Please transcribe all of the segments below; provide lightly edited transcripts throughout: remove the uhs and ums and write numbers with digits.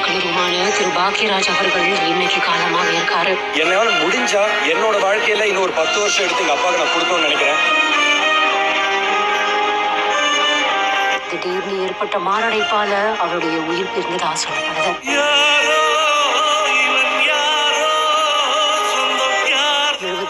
இயக்குனருமான திரு பாக்யராஜ் அவர்கள் இன்னைக்கு காலமாக இருக்காரு. என்னால முடிஞ்சா என்னோட வாழ்க்கையில இன்னும் ஒரு 10 வருஷம் எடுத்து எங்க அப்பாவுக்கு நான் கொடுக்கணும்னு நினைக்கிறேன். திடீர்னு ஏற்பட்ட மாரடைப்பால அவருடைய உயிர் பிரிந்ததா சொல்லப்படுது.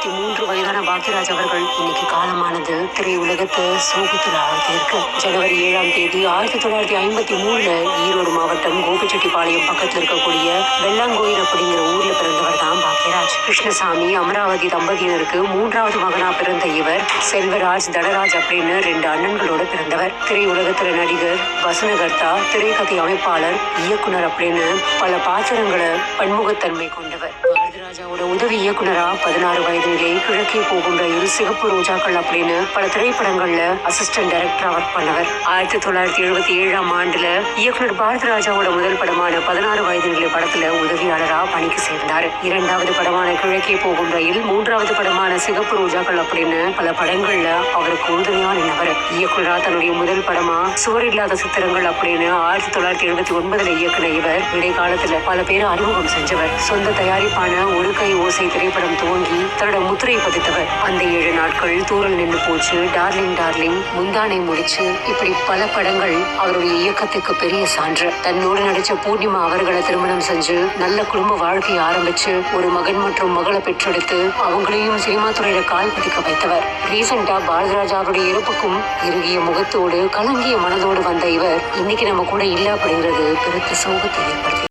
73 வயதான பாக்யராஜ் அவர்கள் இன்னைக்கு காலமானது திரையுலகத்தை சோகத்தில் ஆழ்த்தியிருக்கு. ஜனவரி 7ஆம் தேதி 1953 ஈரோடு மாவட்டம் கோபிச்செட்டிப்பாளையம் பக்கத்தில் இருக்கக்கூடிய வெள்ளாங்கோயில் அப்படிங்கிற ஊர்ல பிறந்தவர் தான் பாக்யராஜ். கிருஷ்ணசாமி அமராவதி தம்பதியினருக்கு 3வது மகனா பிறந்த இவர் செல்வராஜ், தனராஜ் அப்படின்னு 2 அண்ணன்களோட பிறந்தவர். திரையுலகத்துல நடிகர், வசனகர்த்தா, திரைக்கதை அமைப்பாளர், இயக்குனர் அப்படின்னு பல பாத்திரங்களை பன்முகத்தன்மை கொண்டவர். பாரதிராஜாவோட உதவி இயக்குனரா 16 வயதிலே கிழக்கே போகின்ற இரு சிகப்பு ரோஜாக்கள் அப்படின்னு பல திரைப்படங்கள்ல அசிஸ்டன்ட் டைரக்டரா ஒர்க் பண்ணவர். 1977ஆம் ஆண்டுல இயக்குனர் பாரதிராஜாவோட முதல் படமான 16 வயதிலே படத்துல உதவியாளரா பணிக்கு சேர்ந்தார். 2வது படமான கிழக்கே போகும் ரயில், 3வது படமான சிகப்பு ரோஜாக்கள் அப்படின்னு பல படங்கள்ல அவருக்கு உறுதுணையா நின்றவர். இயக்குனரா தன்னுடைய முதல் படமா சுவரில்லாத சித்திரங்கள் அப்படின்னு 1979 இயக்குன இவர் இடைக்காலத்துல பல பேரை அறிமுகம் செஞ்சவர். சொந்த தயாரிப்பான ஒரு கை ஓசை திரைப்படம் துவங்கி தன்னோட முத்திரை பதித்தவர். அந்த 7 நாட்கள், தூரல் நின்று போச்சு, டார்லிங் டார்லிங், முந்தானை முடிச்சு, இப்படி பல படங்கள் அவருடைய இயக்கத்துக்கு பெரிய சான்று. தன்னோடு நடிச்ச பூர்ணிமா அவர்களை திருமணம் செஞ்சு நல்ல குடும்ப வாழ்க்கையை ஆரம்பிச்சு ஒரு மகன் மற்றும் மகளை பெற்றெடுத்து அவங்களையும் சினிமா துறையில கால் பதிக்க வைத்தவர். ரீசெண்டா பாரதிராஜாவுடைய இறப்புக்கும் இறுகிய முகத்தோடு கலங்கிய மனதோடு வந்த இவர் இன்னைக்கு நம்ம கூட இல்ல அப்படிங்கிறது பெருத்த சோகத்தை ஏற்படுத்தி